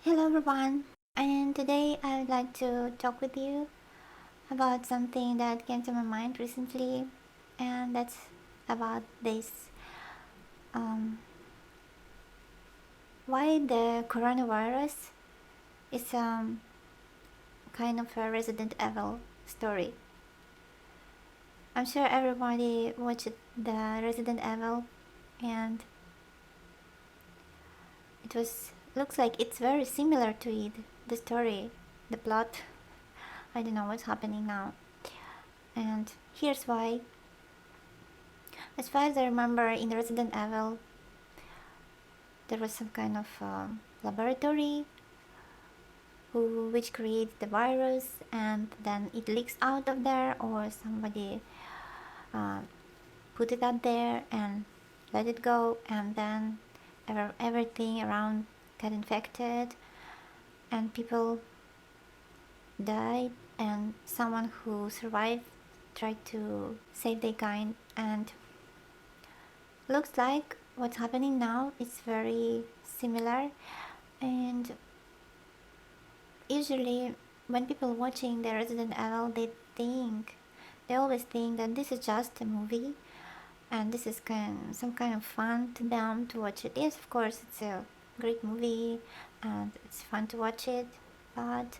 Hello everyone, and today I would like to talk with you about something that came to my mind recently, and that's about this why the coronavirus is kind of a Resident Evil story. I'm sure everybody watched the Resident Evil, and it was looks like it's very similar to it, the story, the plot. I don't know what's happening now, and here's why. As far as I remember, in Resident Evil, there was some kind of laboratory which creates the virus, and then it leaks out of there, or somebody uh, put it out there and let it go, and then everything around got infected, and people died, and someone who survived tried to save their kind, and looks like what's happening now is very similar. And usually when people watching the Resident Evil, they always think that this is just a movie and this is some kind of fun to them to watch it. Yes, of course, it's a great movie and it's fun to watch it, but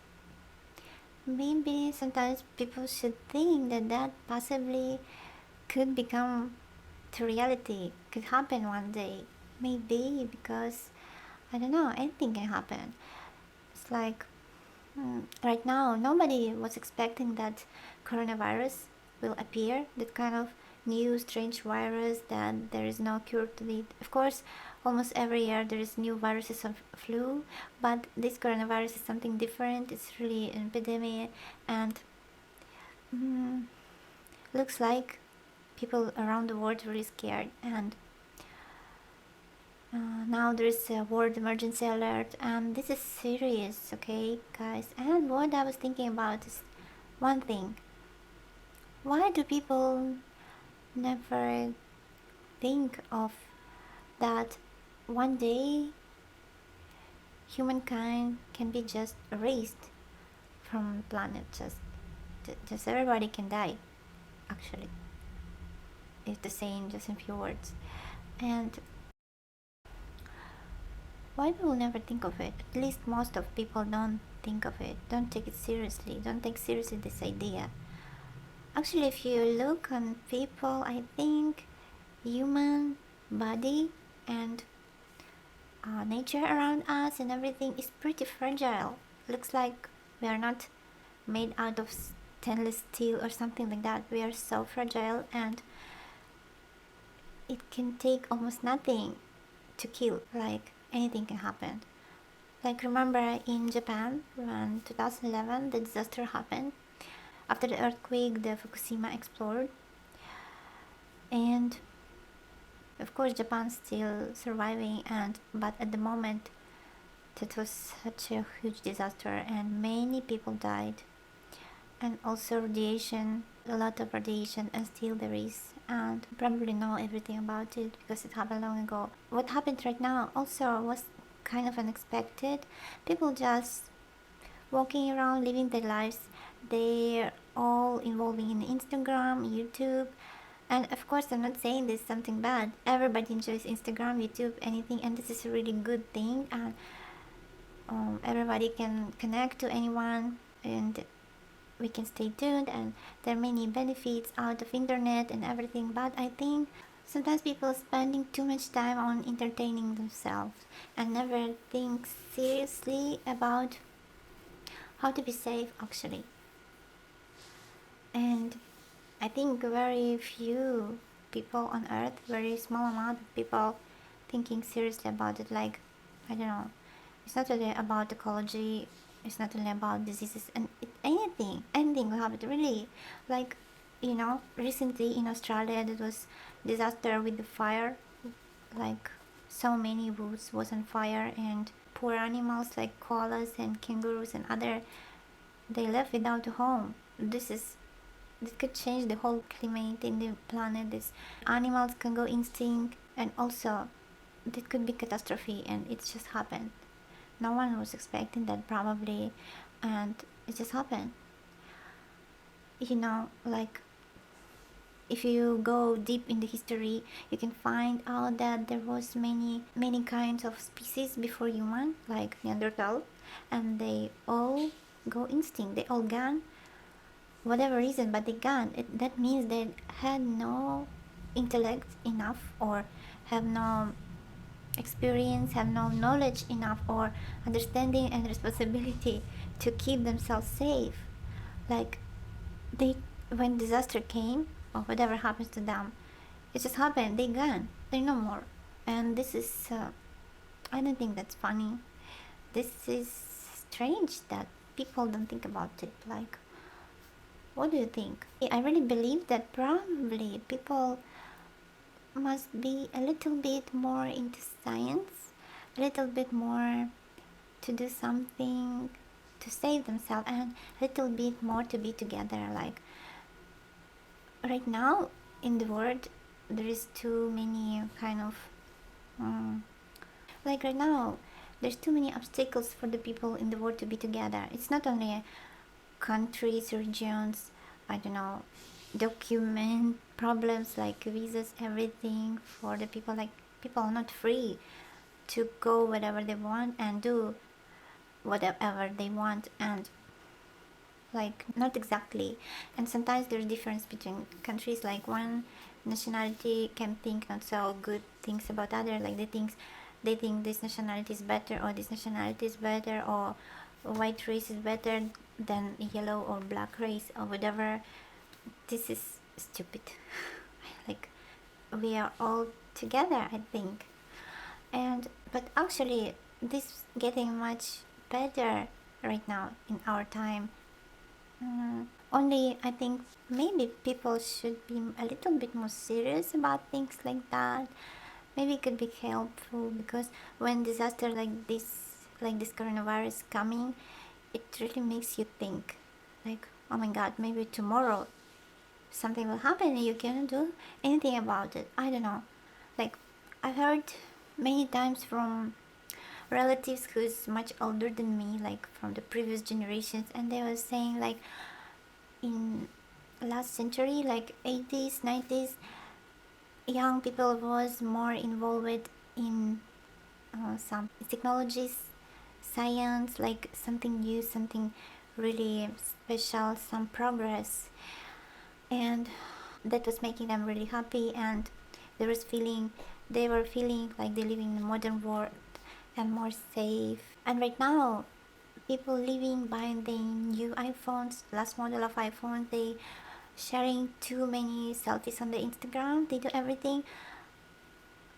maybe sometimes people should think that that possibly could become to reality, could happen one day. Maybe because I don't know, anything can happen. It's like right now nobody was expecting that coronavirus will appear, that kind of new strange virus that there is no cure to it. Of course, almost every year there is new viruses of flu, but this coronavirus is something different. It's really an epidemic, and looks like people around the world are really scared, and now there is a world emergency alert, and this is serious, okay, guys. And what I was thinking about is one thing: why do people never think of that one day humankind can be just erased from the planet? Just everybody can die, actually, if to say in just a few words. And why do we never think of it? At least most of people don't think of it, don't take it seriously, don't take seriously this idea. Actually, if you look on people, I think human body and nature around us and everything is pretty fragile. Looks like we are not made out of stainless steel or something like that. We are so fragile, and it can take almost nothing to kill. Like anything can happen. Like remember in Japan when 2011 the disaster happened. After the earthquake, the Fukushima exploded, and of course Japan's still surviving, and but at the moment that was such a huge disaster and many people died, and also radiation, a lot of radiation, and still there is, and probably know everything about it because it happened long ago. What happened right now also was kind of unexpected. People just walking around living their lives. They're all involving in Instagram, YouTube, and of course I'm not saying this is something bad. Everybody enjoys Instagram, YouTube, anything, and this is a really good thing, and everybody can connect to anyone, and we can stay tuned, and there are many benefits out of internet and everything. But I think sometimes people spending too much time on entertaining themselves and never think seriously about how to be safe, actually. And I think very few people on earth, very small amount of people thinking seriously about it. Like, I don't know, it's not really about ecology, it's not really about diseases, and anything will happen, really. Like, recently in Australia there was disaster with the fire. Like, so many woods was on fire, and poor animals like koalas and kangaroos and other, they left without a home. This could change the whole climate in the planet. These animals can go extinct, and also this could be catastrophe, and it's just happened. No one was expecting that probably, and it just happened. Like if you go deep in the history, you can find out that there was many kinds of species before human, like Neanderthal, and they all go instinct. They all gone, whatever reason, but they gone. That means they had no intellect enough, or have no experience, have no knowledge enough, or understanding and responsibility to keep themselves safe. Like they, when disaster came or whatever happens to them, it just happened. They gone. They're no more. And this is, I don't think that's funny. This is strange that people don't think about it. Like, what do you think? I really believe that probably people must be a little bit more into science, a little bit more to do something to save themselves, and a little bit more to be together. Like, right now in the world, there is too many kind of like right now there's too many obstacles for the people in the world to be together. It's not only countries, regions, I don't know, document problems like visas, everything for the people. Like, people are not free to go whatever they want and do whatever they want, and like not exactly. And sometimes there's difference between countries. Like, one nationality can think not so good things about other. Like, they think this nationality is better, or this nationality is better, or white race is better than yellow or black race or whatever. This is stupid. Like, we are all together, I think. And but actually this getting much better right now in our time. Only I think maybe people should be a little bit more serious about things like that. Maybe it could be helpful, because when disaster like this coronavirus coming, it really makes you think, like, oh my god, maybe tomorrow something will happen and you cannot do anything about it. I don't know. Like, I've heard many times from relatives who's much older than me, like from the previous generations, and they were saying, like, in last century, like 80s, 90s, young people was more involved in some technologies, science, like something new, something really special, some progress, and that was making them really happy, and they were feeling like they live in a modern world and more safe. And right now, people living buying the new iPhones, last model of iPhone, they sharing too many selfies on the Instagram, they do everything.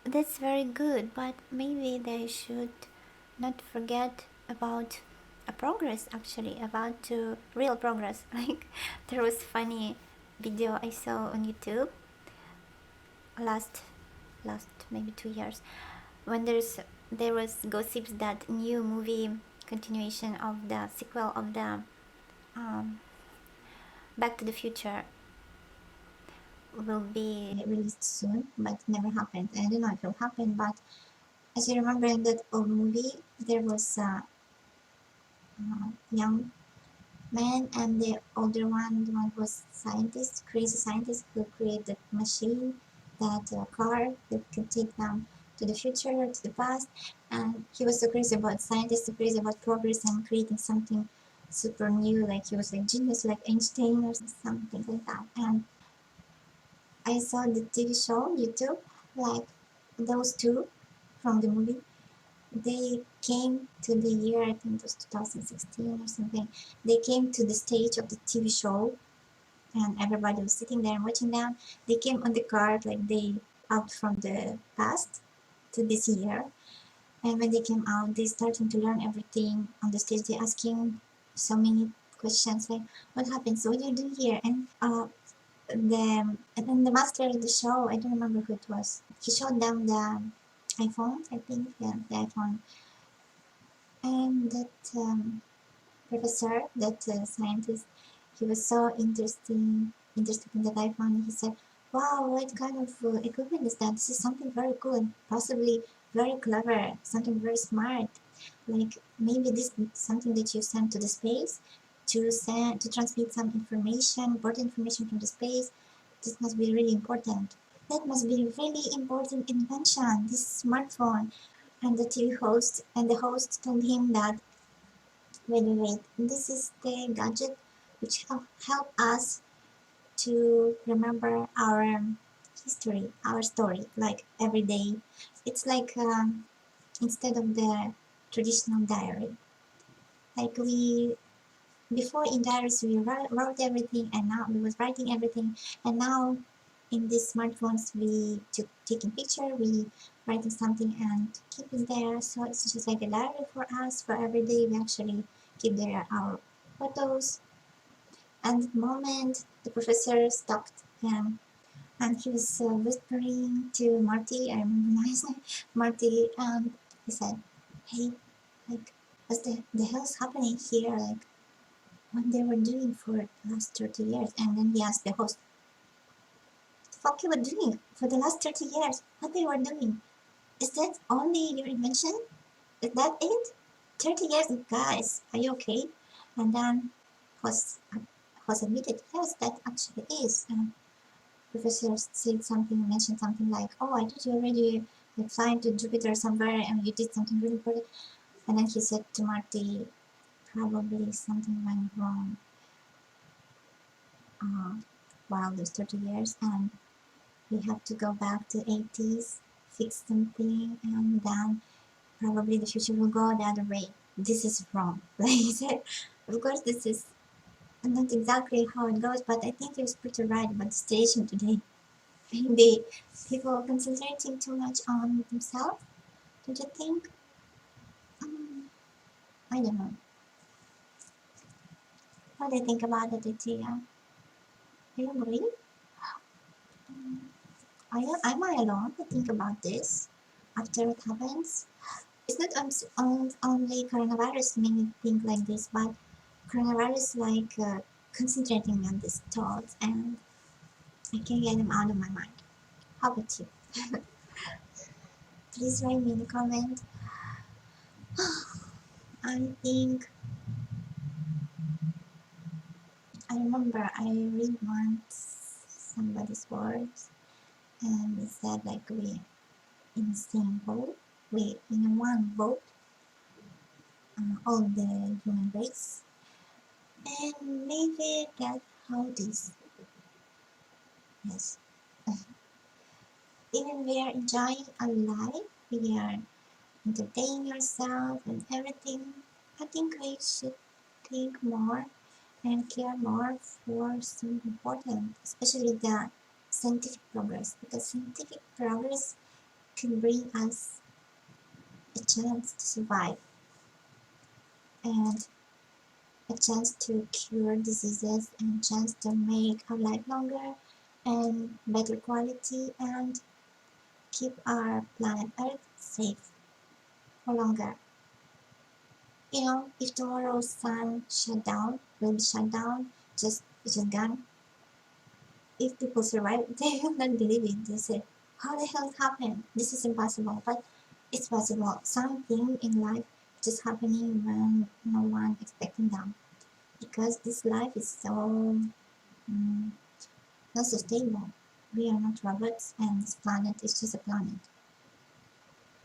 That's very good, but maybe they should not forget about a progress, actually, about real progress. Like, there was funny video I saw on YouTube last maybe 2 years, when there was gossips that new movie continuation of the sequel of the um, Back to the Future will be released soon, but never happened. I don't know if it will happen, but as you remember, in that old movie, there was a young man, and the older one, the one who was scientist, crazy scientist, who created machine, that car that can take them to the future, to the past. And he was so crazy about scientists, so crazy about progress and creating something super new. Like, he was like genius, like Einstein or something like that. And I saw the TV show on YouTube, like those two from the movie. They came to the year, I think it was 2016 or something. They came to the stage of the TV show, and everybody was sitting there and watching them. They came on the card, like they out from the past to this year. And when they came out, they started to learn everything on the stage. They asking so many questions, like, what happens? What do you do here? And then the master of the show, I don't remember who it was. He showed them the iPhone, I think, yeah, the iPhone. And that professor, that scientist, he was so interested in that iPhone. He said, "Wow, what kind of equipment is that? This is something very cool and possibly very clever, something very smart." Like maybe this is something that you send to the space to transmit some information, important information from the space. This must be really important. That must be a really important invention, this smartphone. And the TV host and the host told him that, wait, this is the gadget which help us to remember our history, our story, like every day. It's like instead of the traditional diary, like we before in diaries we wrote everything, and now we was writing everything, and now in these smartphones we took taking picture, we writing something and keep it there. So it's just like a diary for us for every day. We actually keep there our photos. And the moment the professor stopped him and he was whispering to Marty, I remember his name, Marty, and he said, "Hey, like, what the hell's happening here? Like, what they were doing for the last 30 years?" And then he asked the host, "What the fuck you were doing for the last 30 years? What they were doing? Is that only your invention? Is that it? 30 years, guys, are you okay?" And then host admitted, "Yes, that actually is." Professor said something, mentioned something like, "Oh, I thought you already like flying to Jupiter somewhere and you did something really important." And then he said to Marty, "Probably something went wrong uh, while those 30 years, and we have to go back to 80s, fix something, and then probably the future will go the other way. This is wrong." Like he said, of course, this is not exactly how it goes, but I think he was pretty right about the situation today. Maybe people are concentrating too much on themselves. Don't you think? Um, I don't know. What do you think about that idea? Do you agree? Um, am I alone to think about this after it happens? It's not only coronavirus made me think like this, but coronavirus like concentrating on these thoughts, and I can't get them out of my mind. How about you? Please write me in the comment. I think I remember I read once somebody's words, and it said like we in the same boat, we in one boat, all the human race, and maybe that's how this. Yes, even we are enjoying our life, we are entertaining ourselves and everything. I think we should think more and care more for some important, especially the scientific progress, because scientific progress can bring us a chance to survive and a chance to cure diseases and a chance to make our life longer and better quality and keep our planet Earth safe for longer. You know, if tomorrow's sun will be shut down, just gone. If people survive, they will not believe it. They say, "How the hell it happened? This is impossible." But it's possible. Something in life just happening when no one expecting them. Because this life is so mm, not sustainable. We are not robots, and this planet is just a planet.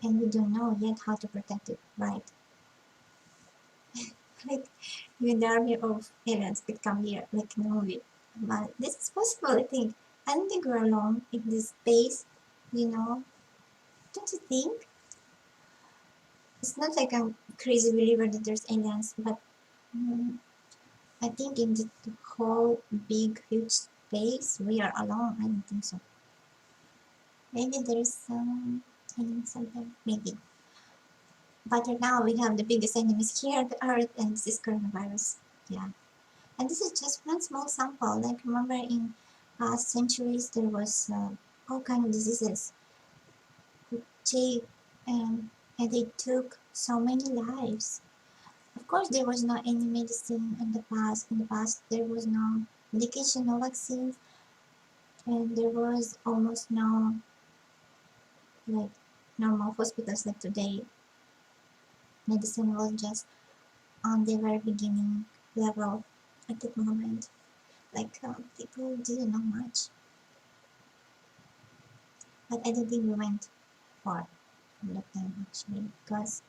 And we don't know yet how to protect it, right? Like, even the army of aliens could come here, like in the movie. But this is possible, I think. I don't think we're alone in this space, you know. Don't you think? It's not like I'm crazy believer that there's aliens, but mm, I think in the whole big, huge space, we are alone. I don't think so. Maybe there's some aliens out there, maybe. But right now we have the biggest enemies here, the Earth, and this is coronavirus. Yeah. And this is just one small sample. Like remember in past centuries there was all kind of diseases who take and they took so many lives. Of course there was no any medicine in the past. In the past there was no medication, no vaccines, and there was almost no like normal hospitals like today. Medicine was just on the very beginning level at that moment. Like people didn't know much, but I don't think we went far from that time actually, because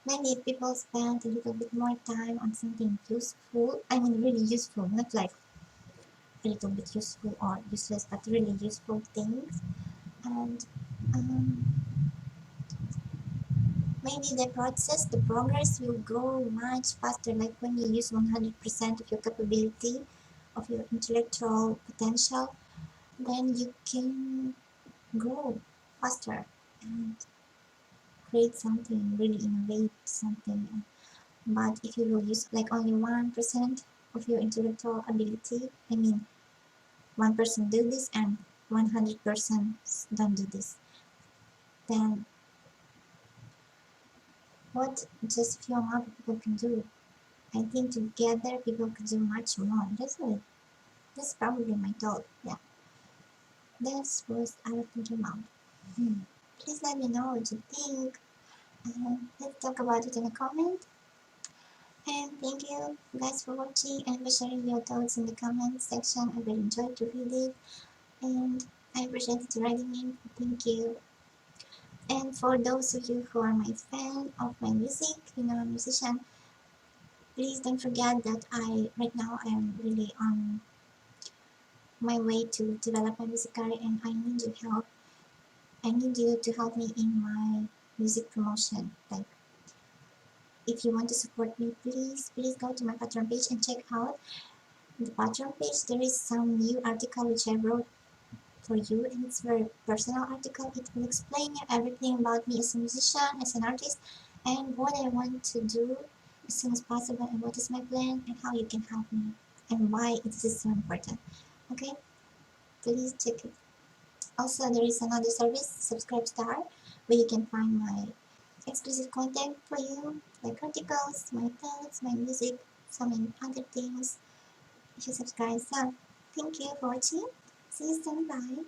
maybe if people spent a little bit more time on something useful, I mean really useful, not like a little bit useful or useless, but really useful things, and um, maybe the progress will go much faster. Like when you use 100% of your capability, of your intellectual potential, then you can grow faster and create something, really innovate something. But if you will use like only 1% of your intellectual ability, I mean 1% do this and 100% don't do this, then what just a few amount of people can do? I think together people could do much more. That's probably my thought. Yeah, that's what I was thinking about. Hmm. Please let me know what you think. Let's talk about it in a comment. And thank you guys for watching and for sharing your thoughts in the comment section. I really enjoyed to read it, and I appreciate you writing in. Thank you. And for those of you who are my fan of my music, I'm a musician, please don't forget that right now I am really on my way to develop my music career, and I need your help. I need you to help me in my music promotion. Like, if you want to support me, please go to my Patreon page and check out the Patreon page. There is some new article which I wrote for you, and it's a very personal article. It will explain you everything about me as a musician, as an artist, and what I want to do as soon as possible, and what is my plan, and how you can help me, and why it is so important. Okay, please check it. Also, there is another service, Subscribe Star, where you can find my exclusive content for you, like articles, my thoughts, my music, so many other things. If you subscribe, so thank you for watching. See you soon. Bye.